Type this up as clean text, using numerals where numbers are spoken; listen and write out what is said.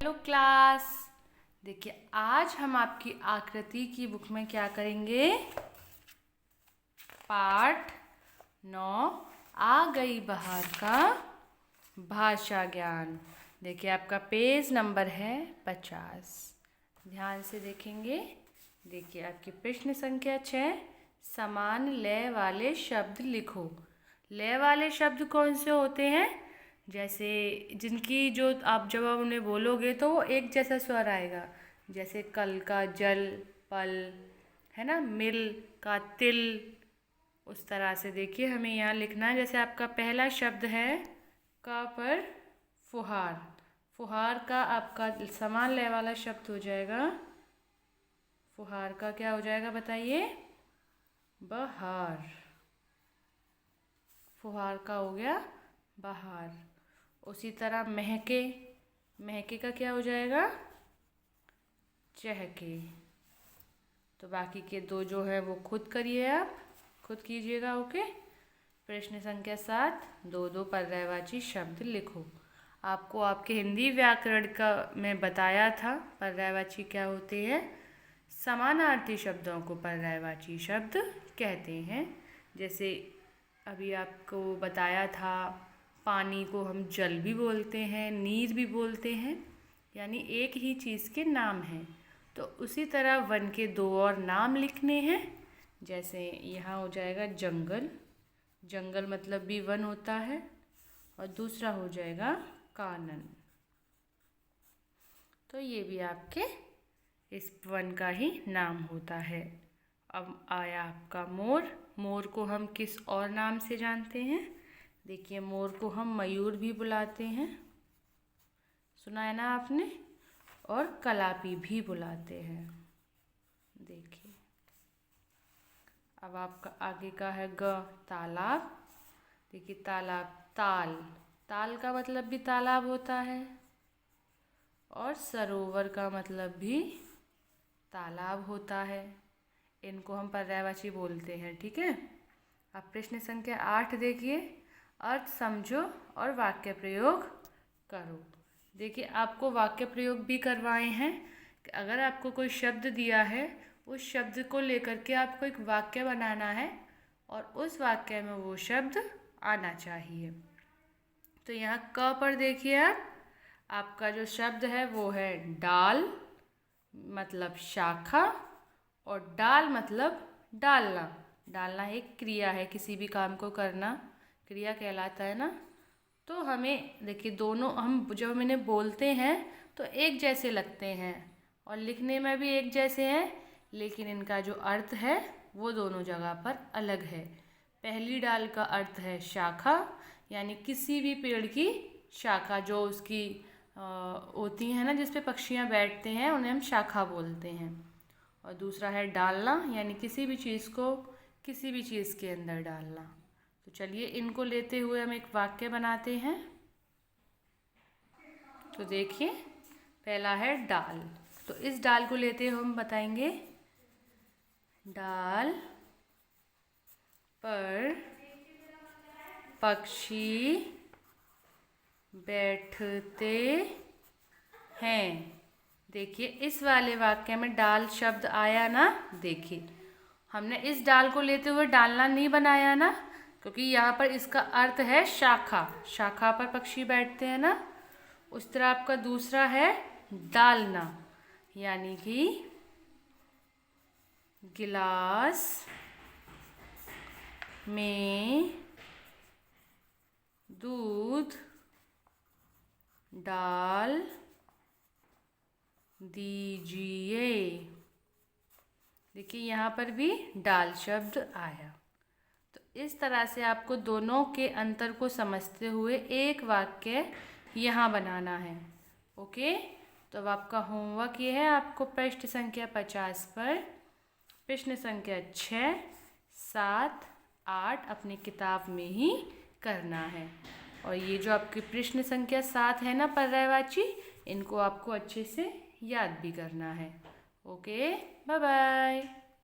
Hello class. देखिए आज हम आपकी आकृति की बुक में क्या करेंगे। पाठ 9 आ गई बहार का भाषा ज्ञान। देखिए आपका पेज नंबर है 50। ध्यान से देखेंगे। देखिए आपकी प्रश्न संख्या 6, समान लय वाले शब्द लिखो। लय वाले शब्द कौन से होते हैं? जैसे जिनकी जो आप जब आप उन्हें बोलोगे तो वो एक जैसा स्वर आएगा। जैसे कल का जल, पल, है ना, मिल का तिल। उस तरह से देखिए हमें यहाँ लिखना है। जैसे आपका पहला शब्द है का पर फुहार। फुहार का आपका समान लय वाला शब्द हो जाएगा। फुहार का क्या हो जाएगा बताइए? बहार। फुहार का हो गया बहार। उसी तरह महके, महके का क्या हो जाएगा? चहके। तो बाकी के दो जो है वो खुद करिए, आप खुद कीजिएगा। ओके। प्रश्न संख्या 7, दो दो पर्यायवाची शब्द लिखो। आपको आपके हिंदी व्याकरण का मैं बताया था पर्यायवाची क्या होते हैं। समानार्थी शब्दों को पर्यायवाची शब्द कहते हैं। जैसे अभी आपको बताया था, पानी को हम जल भी बोलते हैं, नीर भी बोलते हैं, यानी एक ही चीज़ के नाम हैं। तो उसी तरह वन के दो और नाम लिखने हैं। जैसे यहाँ हो जाएगा जंगल। जंगल मतलब भी वन होता है। और दूसरा हो जाएगा कानन। तो ये भी आपके इस वन का ही नाम होता है। अब आया आपका मोर। मोर को हम किस और नाम से जानते हैं? देखिए मोर को हम मयूर भी बुलाते हैं, सुना है ना आपने, और कलापी भी बुलाते हैं। देखिए अब आपका आगे का है ग, तालाब। देखिए तालाब, ताल, ताल का मतलब भी तालाब होता है। और सरोवर का मतलब भी तालाब होता है। इनको हम पर्यायवाची बोलते हैं। ठीक है। अब प्रश्न संख्या 8 देखिए, अर्थ समझो और वाक्य प्रयोग करो। देखिए आपको वाक्य प्रयोग भी करवाए हैं कि अगर आपको कोई शब्द दिया है, उस शब्द को लेकर के आपको एक वाक्य बनाना है और उस वाक्य में वो शब्द आना चाहिए। तो यहाँ क पर देखिए आप, आपका जो शब्द है वो है डाल, मतलब शाखा, और डाल मतलब डालना। डालना एक क्रिया है, किसी भी काम को करना क्रिया कहलाता है ना। तो हमें देखिए दोनों हम जब इन्हें बोलते हैं तो एक जैसे लगते हैं और लिखने में भी एक जैसे हैं, लेकिन इनका जो अर्थ है वो दोनों जगह पर अलग है। पहली डाल का अर्थ है शाखा, यानी किसी भी पेड़ की शाखा जो उसकी होती है ना, जिस पे पक्षियाँ बैठते हैं, उन्हें हम शाखा बोलते हैं। और दूसरा है डालना, यानी किसी भी चीज़ को किसी भी चीज़ के अंदर डालना। तो चलिए इनको लेते हुए हम एक वाक्य बनाते हैं। तो देखिए पहला है डाल। तो इस डाल को लेते हुए हम बताएंगे, डाल पर पक्षी बैठते हैं। देखिए इस वाले वाक्य में डाल शब्द आया ना। देखिए हमने इस डाल को लेते हुए डालना नहीं बनाया ना, क्योंकि यहाँ पर इसका अर्थ है शाखा। शाखा पर पक्षी बैठते हैं ना। उस तरह आपका दूसरा है डालना, यानी कि गिलास में दूध डाल दीजिए। देखिए यहाँ पर भी डाल शब्द आया। तो इस तरह से आपको दोनों के अंतर को समझते हुए एक वाक्य यहाँ बनाना है। ओके। तो अब आपका होमवर्क ये है, आपको पृष्ठ संख्या 50 पर प्रश्न संख्या 6, 7, 8 अपनी किताब में ही करना है। और ये जो आपकी प्रश्न संख्या 7 है ना पर्यायवाची, इनको आपको अच्छे से याद भी करना है। Okay, bye bye.